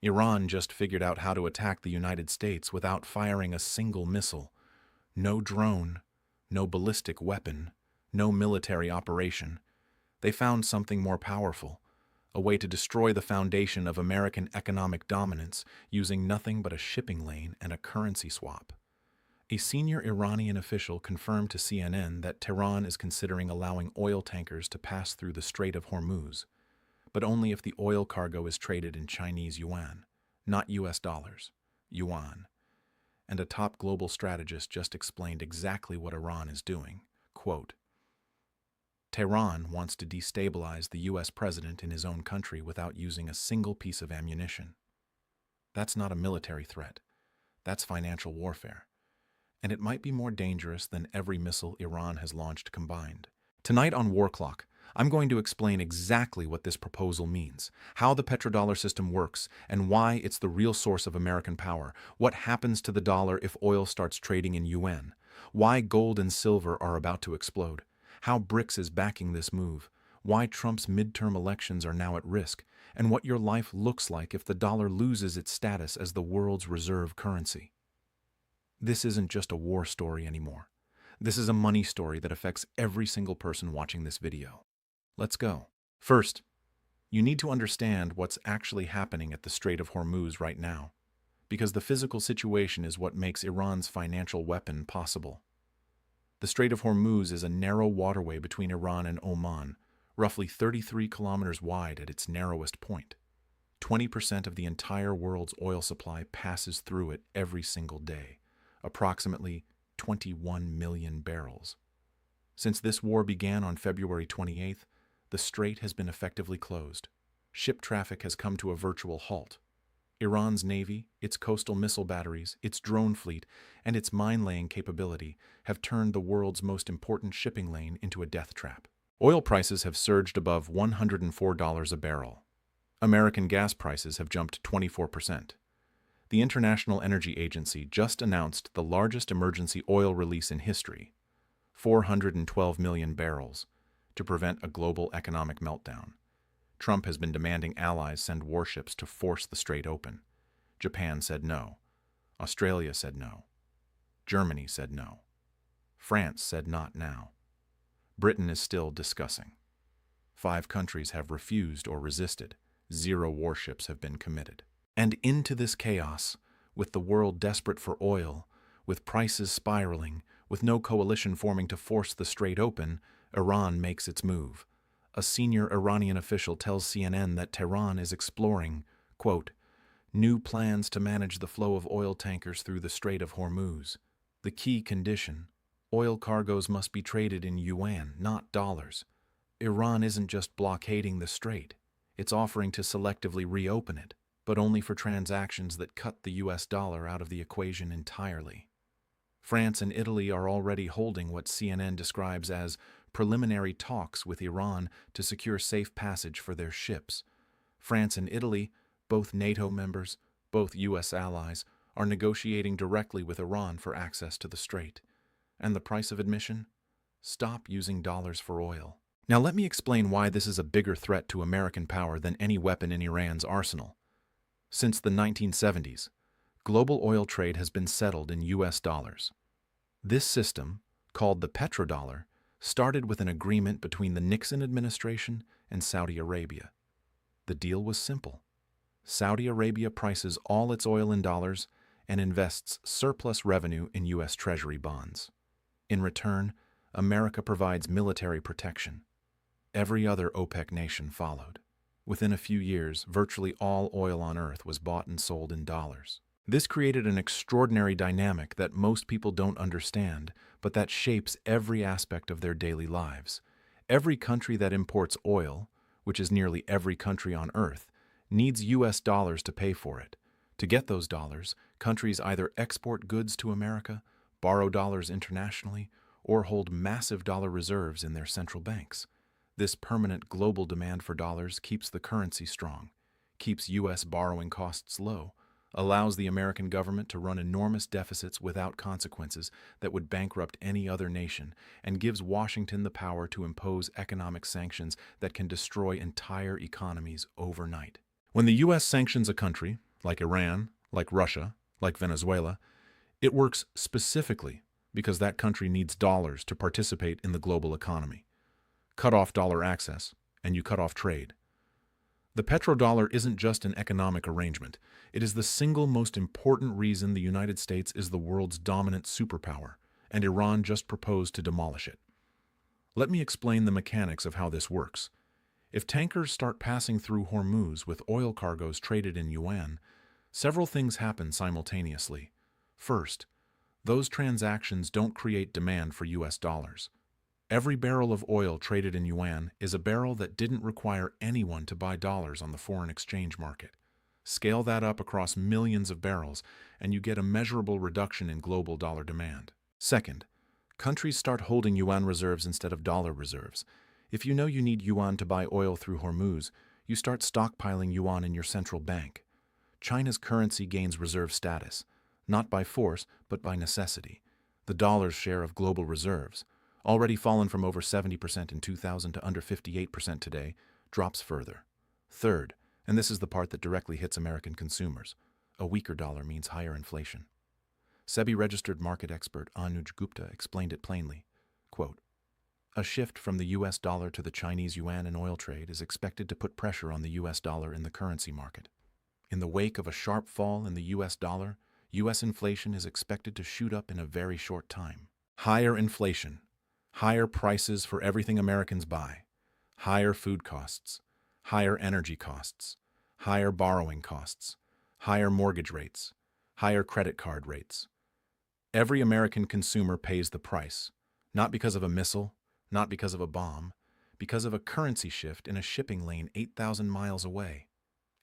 Iran just figured out how to attack the United States without firing a single missile. No drone, no ballistic weapon, no military operation. They found something more powerful, a way to destroy the foundation of American economic dominance using nothing but a shipping lane and a currency swap. A senior Iranian official confirmed to CNN that Tehran is considering allowing oil tankers to pass through the Strait of Hormuz, but only if the oil cargo is traded in Chinese yuan, not US dollars, yuan. And a top global strategist just explained exactly what Iran is doing. Quote, Tehran wants to destabilize the US president in his own country without using a single piece of ammunition. That's not a military threat. That's financial warfare. And it might be more dangerous than every missile Iran has launched combined. Tonight on War Clock, I'm going to explain exactly what this proposal means, how the petrodollar system works, and why it's the real source of American power, what happens to the dollar if oil starts trading in yuan, why gold and silver are about to explode, how BRICS is backing this move, why Trump's midterm elections are now at risk, and what your life looks like if the dollar loses its status as the world's reserve currency. This isn't just a war story anymore. This is a money story that affects every single person watching this video. Let's go. First, you need to understand what's actually happening at the Strait of Hormuz right now, because the physical situation is what makes Iran's financial weapon possible. The Strait of Hormuz is a narrow waterway between Iran and Oman, roughly 33 kilometers wide at its narrowest point. 20% of the entire world's oil supply passes through it every single day, approximately 21 million barrels. Since this war began on February 28th, the strait has been effectively closed. Ship traffic has come to a virtual halt. Iran's navy, its coastal missile batteries, its drone fleet, and its mine-laying capability have turned the world's most important shipping lane into a death trap. Oil prices have surged above $104 a barrel. American gas prices have jumped 24%. The International Energy Agency just announced the largest emergency oil release in history, 412 million barrels, to prevent a global economic meltdown. Trump has been demanding allies send warships to force the strait open. Japan said no. Australia said no. Germany said no. France said not now. Britain is still discussing. 5 countries have refused or resisted. 0 warships have been committed. And into this chaos, with the world desperate for oil, with prices spiraling, with no coalition forming to force the strait open, Iran makes its move. A senior Iranian official tells CNN that Tehran is exploring, quote, new plans to manage the flow of oil tankers through the Strait of Hormuz. The key condition, oil cargoes must be traded in yuan, not dollars. Iran isn't just blockading the strait, it's offering to selectively reopen it, but only for transactions that cut the US dollar out of the equation entirely. France and Italy are already holding what CNN describes as preliminary talks with Iran to secure safe passage for their ships. France and Italy, both NATO members, both US allies, are negotiating directly with Iran for access to the strait. And the price of admission? Stop using dollars for oil. Now let me explain why this is a bigger threat to American power than any weapon in Iran's arsenal. Since the 1970s, global oil trade has been settled in US dollars. This system, called the Petrodollar, started with an agreement between the Nixon administration and Saudi Arabia. The deal was simple. Saudi Arabia prices all its oil in dollars and invests surplus revenue in US Treasury bonds. In return, America provides military protection. Every other OPEC nation followed. Within a few years, virtually all oil on Earth was bought and sold in dollars. This created an extraordinary dynamic that most people don't understand, but that shapes every aspect of their daily lives. Every country that imports oil, which is nearly every country on Earth, needs US dollars to pay for it. To get those dollars, countries either export goods to America, borrow dollars internationally, or hold massive dollar reserves in their central banks. This permanent global demand for dollars keeps the currency strong, keeps US borrowing costs low, allows the American government to run enormous deficits without consequences that would bankrupt any other nation, and gives Washington the power to impose economic sanctions that can destroy entire economies overnight. When the US sanctions a country, like Iran, like Russia, like Venezuela, it works specifically because that country needs dollars to participate in the global economy. Cut off dollar access, and you cut off trade. The petrodollar isn't just an economic arrangement. It is the single most important reason the United States is the world's dominant superpower, and Iran just proposed to demolish it. Let me explain the mechanics of how this works. If tankers start passing through Hormuz with oil cargoes traded in yuan, several things happen simultaneously. First, those transactions don't create demand for US dollars. Every barrel of oil traded in yuan is a barrel that didn't require anyone to buy dollars on the foreign exchange market. Scale that up across millions of barrels, and you get a measurable reduction in global dollar demand. Second, countries start holding yuan reserves instead of dollar reserves. If you know you need yuan to buy oil through Hormuz, you start stockpiling yuan in your central bank. China's currency gains reserve status, not by force, but by necessity. The dollar's share of global reserves, already fallen from over 70% in 2000 to under 58% today, drops further. Third, and this is the part that directly hits American consumers, a weaker dollar means higher inflation. SEBI-registered market expert Anuj Gupta explained it plainly. Quote, "A shift from the US dollar to the Chinese yuan in oil trade is expected to put pressure on the US dollar in the currency market. In the wake of a sharp fall in the US dollar, US inflation is expected to shoot up in a very short time. Higher inflation, higher prices for everything Americans buy, higher food costs, higher energy costs, higher borrowing costs, higher mortgage rates, higher credit card rates. Every American consumer pays the price, not because of a missile, not because of a bomb, because of a currency shift in a shipping lane 8,000 miles away.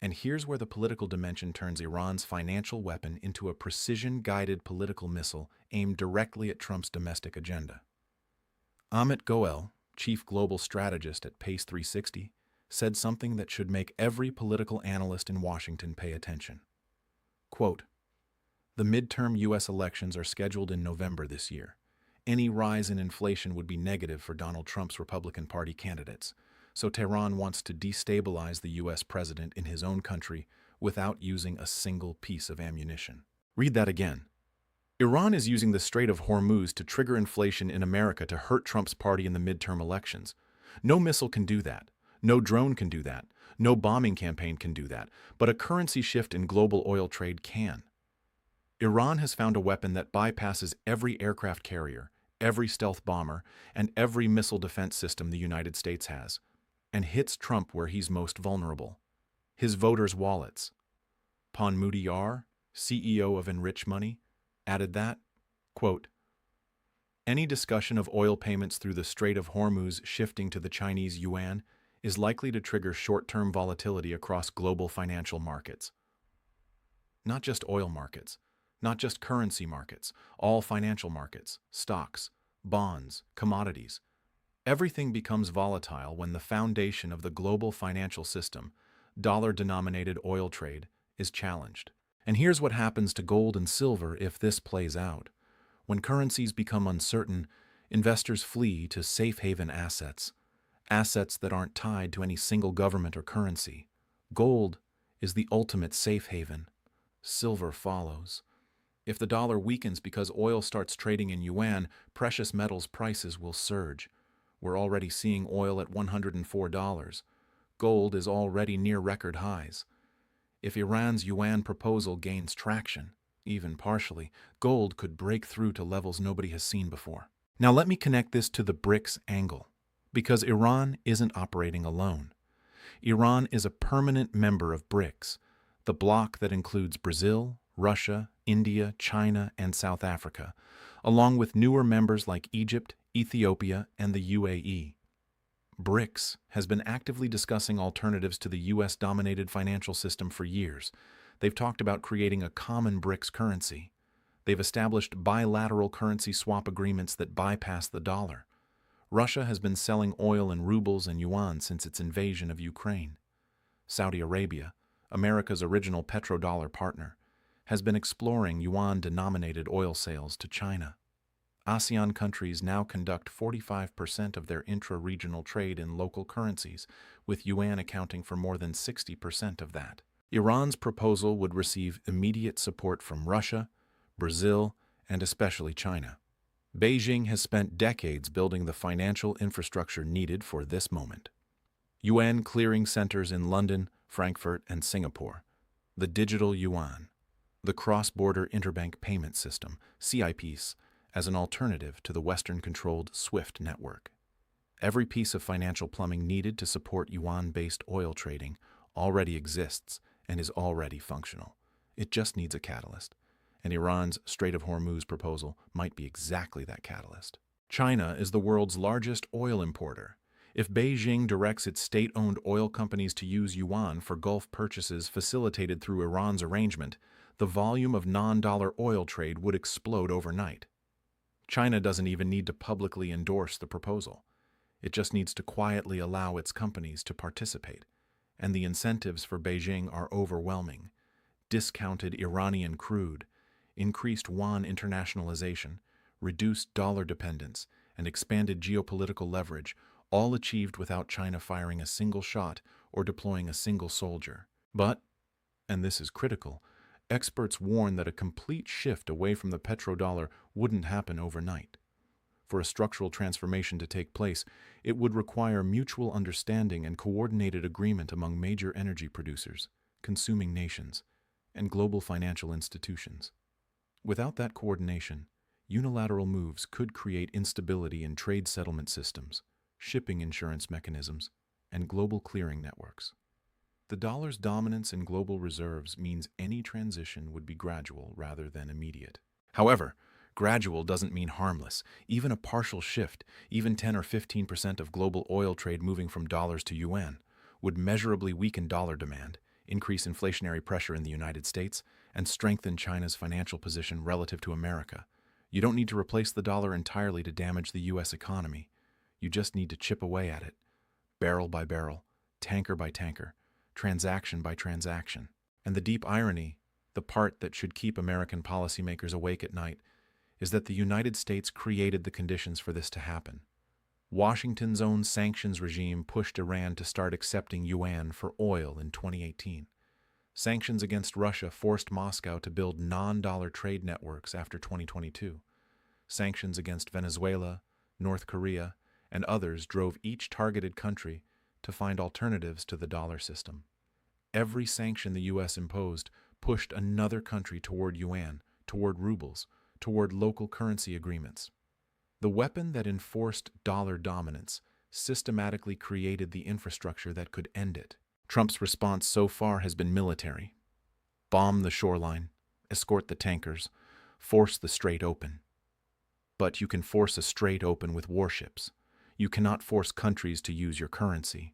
And here's where the political dimension turns Iran's financial weapon into a precision-guided political missile aimed directly at Trump's domestic agenda. Amit Goel, chief global strategist at Pace 360, said something that should make every political analyst in Washington pay attention. Quote, "The midterm U.S. elections are scheduled in November this year. Any rise in inflation would be negative for Donald Trump's Republican Party candidates, so Tehran wants to destabilize the U.S. president in his own country without using a single piece of ammunition." Read that again. Iran is using the Strait of Hormuz to trigger inflation in America to hurt Trump's party in the midterm elections. No missile can do that. No drone can do that. No bombing campaign can do that. But a currency shift in global oil trade can. Iran has found a weapon that bypasses every aircraft carrier, every stealth bomber, and every missile defense system the United States has, and hits Trump where he's most vulnerable: his voters' wallets. Panmudiyar, CEO of Enrich Money, added that, quote, "Any discussion of oil payments through the Strait of Hormuz shifting to the Chinese yuan is likely to trigger short-term volatility across global financial markets." Not just oil markets, not just currency markets, all financial markets, stocks, bonds, commodities. Everything becomes volatile when the foundation of the global financial system, dollar-denominated oil trade, is challenged. And here's what happens to gold and silver if this plays out. When currencies become uncertain, investors flee to safe haven assets, assets that aren't tied to any single government or currency. Gold is the ultimate safe haven. Silver follows. If the dollar weakens because oil starts trading in yuan, precious metals prices will surge. We're already seeing oil at $104. Gold is already near record highs. If Iran's yuan proposal gains traction, even partially, gold could break through to levels nobody has seen before. Now let me connect this to the BRICS angle, because Iran isn't operating alone. Iran is a permanent member of BRICS, the bloc that includes Brazil, Russia, India, China, and South Africa, along with newer members like Egypt, Ethiopia, and the UAE. BRICS has been actively discussing alternatives to the US-dominated financial system for years. They've talked about creating a common BRICS currency. They've established bilateral currency swap agreements that bypass the dollar. Russia has been selling oil in rubles and yuan since its invasion of Ukraine. Saudi Arabia, America's original petrodollar partner, has been exploring yuan-denominated oil sales to China. ASEAN countries now conduct 45% of their intra-regional trade in local currencies, with yuan accounting for more than 60% of that. Iran's proposal would receive immediate support from Russia, Brazil, and especially China. Beijing has spent decades building the financial infrastructure needed for this moment. Yuan clearing centers in London, Frankfurt, and Singapore. The digital yuan. The cross-border interbank payment system, CIPs, as an alternative to the Western-controlled SWIFT network. Every piece of financial plumbing needed to support yuan-based oil trading already exists and is already functional. It just needs a catalyst. And Iran's Strait of Hormuz proposal might be exactly that catalyst. China is the world's largest oil importer. If Beijing directs its state-owned oil companies to use yuan for Gulf purchases facilitated through Iran's arrangement, the volume of non-dollar oil trade would explode overnight. China doesn't even need to publicly endorse the proposal. It just needs to quietly allow its companies to participate. And the incentives for Beijing are overwhelming. Discounted Iranian crude, increased yuan internationalization, reduced dollar dependence, and expanded geopolitical leverage, all achieved without China firing a single shot or deploying a single soldier. But, and this is critical, experts warn that a complete shift away from the petrodollar wouldn't happen overnight. For a structural transformation to take place, it would require mutual understanding and coordinated agreement among major energy producers, consuming nations, and global financial institutions. Without that coordination, unilateral moves could create instability in trade settlement systems, shipping insurance mechanisms, and global clearing networks. The dollar's dominance in global reserves means any transition would be gradual rather than immediate. However, gradual doesn't mean harmless. Even a partial shift, even 10 or 15% of global oil trade moving from dollars to yuan, would measurably weaken dollar demand, increase inflationary pressure in the United States, and strengthen China's financial position relative to America. You don't need to replace the dollar entirely to damage the U.S. economy. You just need to chip away at it, barrel by barrel, tanker by tanker, transaction by transaction. And the deep irony, the part that should keep American policymakers awake at night, is that the United States created the conditions for this to happen. Washington's own sanctions regime pushed Iran to start accepting yuan for oil in 2018. Sanctions against Russia forced Moscow to build non-dollar trade networks after 2022. Sanctions against Venezuela, North Korea, and others drove each targeted country to find alternatives to the dollar system. Every sanction the U.S. imposed pushed another country toward yuan, toward rubles, toward local currency agreements. The weapon that enforced dollar dominance systematically created the infrastructure that could end it. Trump's response so far has been military. Bomb the shoreline, escort the tankers, force the strait open. But you can force a strait open with warships. You cannot force countries to use your currency.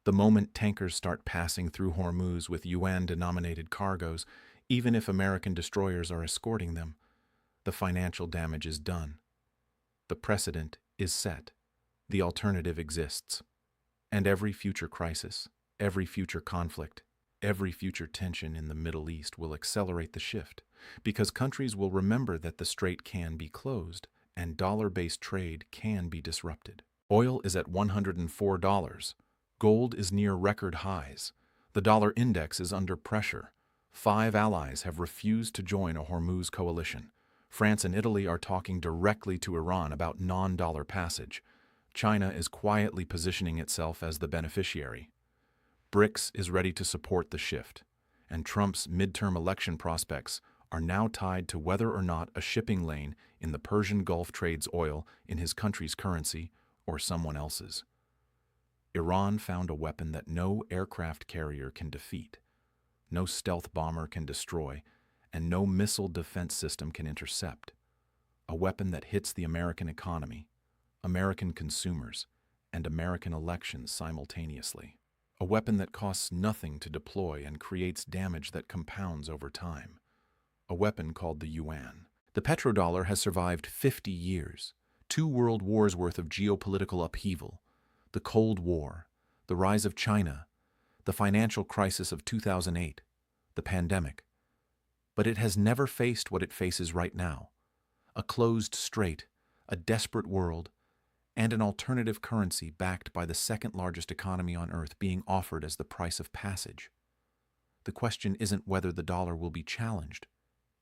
The moment tankers start passing through Hormuz with yuan-denominated cargoes, even if American destroyers are escorting them, the financial damage is done. The precedent is set. The alternative exists. And every future crisis, every future conflict, every future tension in the Middle East will accelerate the shift, because countries will remember that the strait can be closed and dollar-based trade can be disrupted. Oil is at $104. Gold is near record highs. The dollar index is under pressure. 5 allies have refused to join a Hormuz coalition. France and Italy are talking directly to Iran about non-dollar passage. China is quietly positioning itself as the beneficiary. BRICS is ready to support the shift, and Trump's midterm election prospects are now tied to whether or not a shipping lane in the Persian Gulf trades oil in his country's currency or someone else's. Iran found a weapon that no aircraft carrier can defeat, no stealth bomber can destroy, and no missile defense system can intercept. A weapon that hits the American economy, American consumers, and American elections simultaneously. A weapon that costs nothing to deploy and creates damage that compounds over time. A weapon called the yuan. The petrodollar has survived 50 years, 2 world wars worth of geopolitical upheaval, the Cold War, the rise of China, the financial crisis of 2008, the pandemic. But it has never faced what it faces right now: a closed strait, a desperate world, and an alternative currency backed by the second largest economy on Earth being offered as the price of passage. The question isn't whether the dollar will be challenged.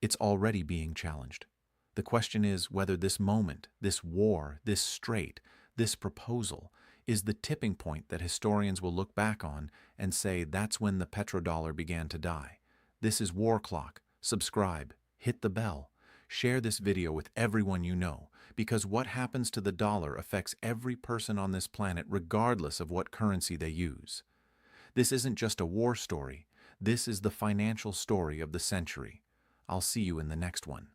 It's already being challenged. The question is whether this moment, this war, this strait, this proposal is the tipping point that historians will look back on and say that's when the petrodollar began to die. This is War Clock. Subscribe, hit the bell, share this video with everyone you know, because what happens to the dollar affects every person on this planet regardless of what currency they use. This isn't just a war story. This is the financial story of the century. I'll see you in the next one.